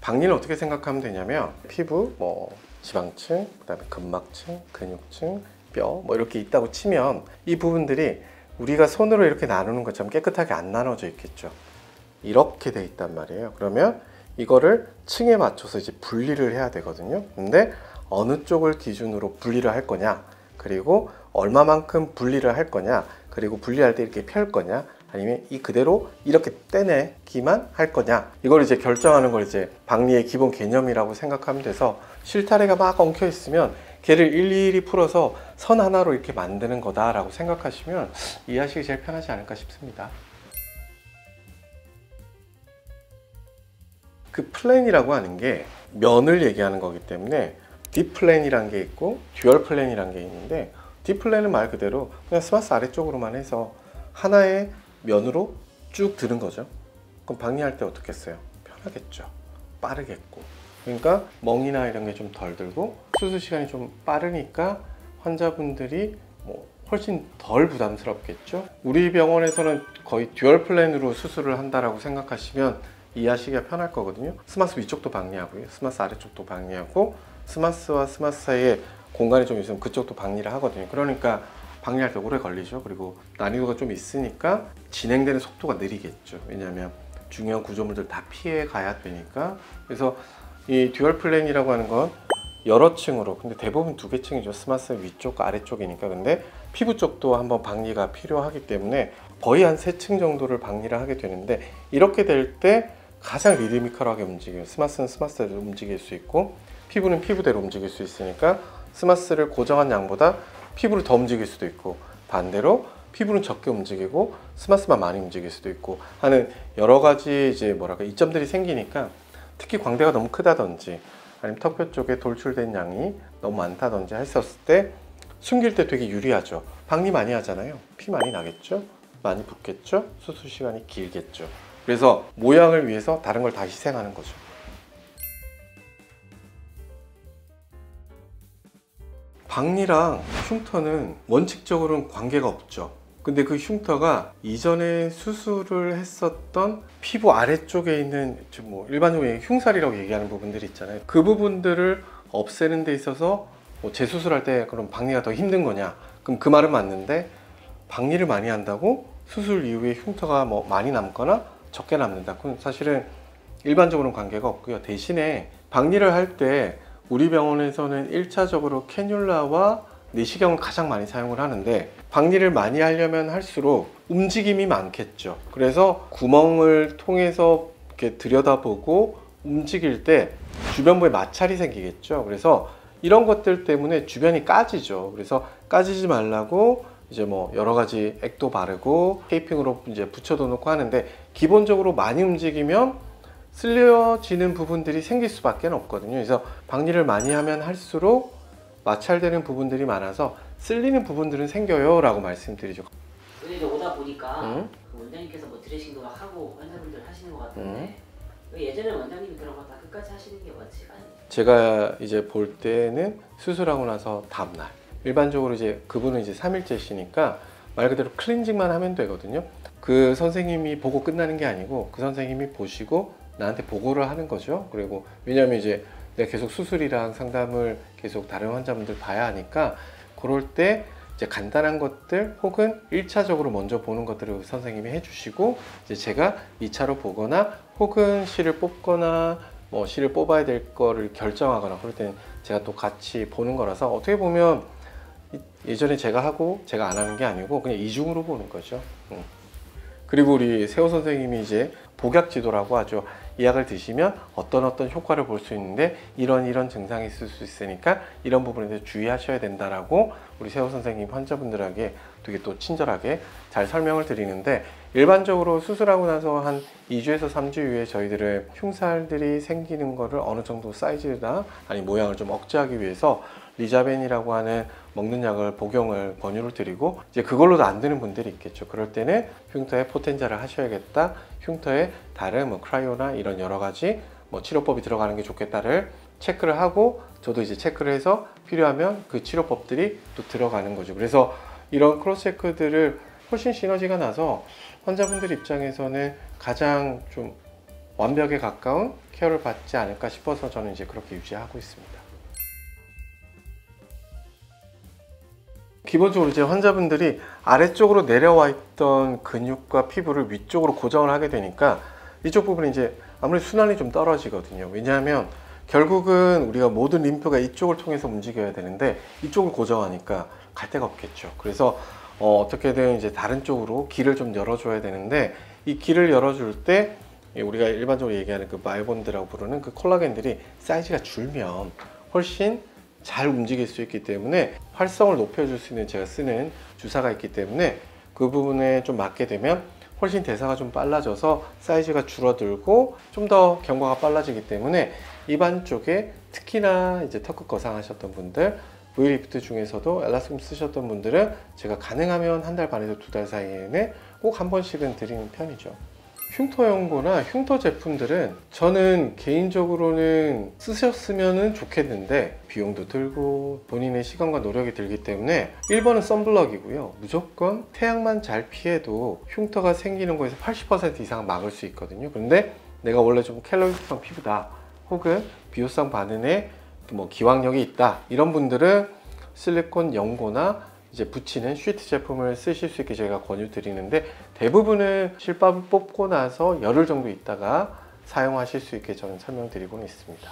박리는 어떻게 생각하면 되냐면 피부, 뭐 지방층, 그다음에 근막층, 근육층, 뼈 뭐 이렇게 있다고 치면 이 부분들이 우리가 손으로 이렇게 나누는 것처럼 깨끗하게 안 나눠져 있겠죠. 이렇게 돼 있단 말이에요. 그러면 이거를 층에 맞춰서 이제 분리를 해야 되거든요. 근데 어느 쪽을 기준으로 분리를 할 거냐, 그리고 얼마만큼 분리를 할 거냐, 그리고 분리할 때 이렇게 펼 거냐, 아니면 이 그대로 이렇게 떼내기만 할 거냐, 이걸 이제 결정하는 걸 이제 박리의 기본 개념이라고 생각하면 돼서, 실타래가 막 엉켜 있으면 걔를 일일이 풀어서 선 하나로 이렇게 만드는 거다라고 생각하시면 이해하시기 제일 편하지 않을까 싶습니다. 그 플랜이라고 하는 게 면을 얘기하는 거기 때문에 딥플랜이란 게 있고 듀얼 플랜이란 게 있는데, 딥플랜은 말 그대로 그냥 스마스 아래쪽으로만 해서 하나의 면으로 쭉 드는 거죠. 그럼 박리할 때 어떻겠어요? 편하겠죠. 빠르겠고. 그러니까 멍이나 이런 게 좀 덜 들고 수술 시간이 좀 빠르니까 환자분들이 뭐 훨씬 덜 부담스럽겠죠. 우리 병원에서는 거의 듀얼 플랜으로 수술을 한다라고 생각하시면 이해하시기가 편할 거거든요. 스마스 위쪽도 박리하고요, 스마스 아래쪽도 박리하고, 스마스와 스마스 사이에 공간이 좀 있으면 그쪽도 박리를 하거든요. 그러니까 박리할 때 오래 걸리죠. 그리고 난이도가 좀 있으니까 진행되는 속도가 느리겠죠. 왜냐하면 중요한 구조물들 다 피해 가야 되니까. 그래서 이 듀얼 플랜이라고 하는 건 여러 층으로, 근데 대부분 두 개 층이죠. 스마스 위쪽과 아래쪽이니까. 근데 피부 쪽도 한번 박리가 필요하기 때문에 거의 한 3층 정도를 박리를 하게 되는데, 이렇게 될 때 가장 리드미컬하게 움직여요. 스마스는 스마스대로 움직일 수 있고 피부는 피부대로 움직일 수 있으니까 스마스를 고정한 양보다 피부를 더 움직일 수도 있고, 반대로 피부는 적게 움직이고 스마스만 많이 움직일 수도 있고 하는 여러 가지 이제 뭐랄까 이점들이 생기니까, 특히 광대가 너무 크다든지 아니면 턱뼈 쪽에 돌출된 양이 너무 많다든지 했었을 때 숨길 때 되게 유리하죠. 박리 많이 하잖아요. 피 많이 나겠죠? 많이 붓겠죠? 수술 시간이 길겠죠. 그래서 모양을 위해서 다른 걸 다 희생하는 거죠. 박리랑 흉터는 원칙적으로는 관계가 없죠. 근데 그 흉터가 이전에 수술을 했었던 피부 아래쪽에 있는 뭐 일반적으로 흉살이라고 얘기하는 부분들이 있잖아요. 그 부분들을 없애는 데 있어서 뭐 재수술할 때 그럼 박리가 더 힘든 거냐? 그럼 그 말은 맞는데, 박리를 많이 한다고 수술 이후에 흉터가 뭐 많이 남거나 적게 남는다, 그건 사실은 일반적으로는 관계가 없고요. 대신에 박리를 할 때 우리 병원에서는 1차적으로 캐뉼라와 내시경을 가장 많이 사용을 하는데, 박리를 많이 하려면 할수록 움직임이 많겠죠. 그래서 구멍을 통해서 이렇게 들여다보고 움직일 때 주변부에 마찰이 생기겠죠. 그래서 이런 것들 때문에 주변이 까지죠. 그래서 까지지 말라고 이제 뭐 여러 가지 액도 바르고 테이핑으로 이제 붙여도 놓고 하는데, 기본적으로 많이 움직이면 쓸려지는 부분들이 생길 수밖에 없거든요. 그래서 박리를 많이 하면 할수록 마찰되는 부분들이 많아서 쓸리는 부분들은 생겨요 라고 말씀드리죠. 근데 이제 오다 보니까 그 원장님께서 뭐 드레싱도 막 하고 환자분들 하시는 것 같은데 왜 예전에 원장님이 그런 거 다 끝까지 하시는 게 원칙 아니에요? 제가 이제 볼 때는 수술하고 나서 다음날, 일반적으로 이제 그분은 이제 3일째시니까 말 그대로 클렌징만 하면 되거든요. 그 선생님이 보고 끝나는 게 아니고 그 선생님이 보시고 나한테 보고를 하는 거죠. 그리고 왜냐하면 이제 내가 계속 수술이랑 상담을 계속 다른 환자분들 봐야 하니까, 그럴 때 이제 간단한 것들 혹은 1차적으로 먼저 보는 것들을 선생님이 해주시고, 이제 제가 2차로 보거나 혹은 실을 뽑거나 뭐 실을 뽑아야 될 거를 결정하거나 그럴 때는 제가 또 같이 보는 거라서, 어떻게 보면 예전에 제가 하고 제가 안 하는 게 아니고 그냥 이중으로 보는 거죠. 그리고 우리 세호 선생님이 이제 복약 지도라고 하죠. 이 약을 드시면 어떤 효과를 볼 수 있는데 이런 증상이 있을 수 있으니까 이런 부분에 대해서 주의하셔야 된다라고 우리 세호 선생님 환자분들에게 되게 또 친절하게 잘 설명을 드리는데, 일반적으로 수술하고 나서 한 2주에서 3주 후에 저희들은 흉살들이 생기는 거를 어느 정도 사이즈나 아니 모양을 좀 억제하기 위해서 리자벤이라고 하는 먹는 약을 복용을 권유를 드리고, 이제 그걸로도 안 되는 분들이 있겠죠. 그럴 때는 흉터에 포텐자를 하셔야겠다, 흉터에 다른 뭐 크라이오나 이런 여러 가지 뭐 치료법이 들어가는 게 좋겠다를 체크를 하고, 저도 이제 체크를 해서 필요하면 그 치료법들이 또 들어가는 거죠. 그래서 이런 크로스 체크들을 훨씬 시너지가 나서 환자분들 입장에서는 가장 좀 완벽에 가까운 케어를 받지 않을까 싶어서 저는 이제 그렇게 유지하고 있습니다. 기본적으로 이제 환자분들이 아래쪽으로 내려와 있던 근육과 피부를 위쪽으로 고정을 하게 되니까 이쪽 부분이 이제 아무래도 순환이 좀 떨어지거든요. 왜냐하면 결국은 우리가 모든 림프가 이쪽을 통해서 움직여야 되는데 이쪽을 고정하니까 갈 데가 없겠죠. 그래서 어떻게든 이제 다른 쪽으로 길을 좀 열어줘야 되는데 이 길을 열어줄 때 우리가 일반적으로 얘기하는 그 마이본드라고 부르는 그 콜라겐들이 사이즈가 줄면 훨씬 잘 움직일 수 있기 때문에 활성을 높여줄 수 있는 제가 쓰는 주사가 있기 때문에 그 부분에 좀 맞게 되면 훨씬 대사가 좀 빨라져서 사이즈가 줄어들고 좀 더 경과가 빨라지기 때문에 입안 쪽에 특히나 이제 턱끝 거상하셨던 분들, V리프트 중에서도 엘라스틱 쓰셨던 분들은 제가 가능하면 한 달 반에서 2달 사이에는 꼭 한 번씩은 드리는 편이죠. 흉터 연고나 흉터 제품들은 저는 개인적으로는 쓰셨으면 좋겠는데 비용도 들고 본인의 시간과 노력이 들기 때문에 1번은 선블럭이고요. 무조건 태양만 잘 피해도 흉터가 생기는 거에서 80% 이상 막을 수 있거든요. 그런데 내가 원래 좀 켈로이드성 피부다 혹은 비효성 반응에 뭐 기왕력이 있다 이런 분들은 실리콘 연고나 이제 붙이는 쉬트 제품을 쓰실 수 있게 제가 권유 드리는데 대부분은 실밥을 뽑고 나서 열흘 정도 있다가 사용하실 수 있게 저는 설명드리고는 있습니다.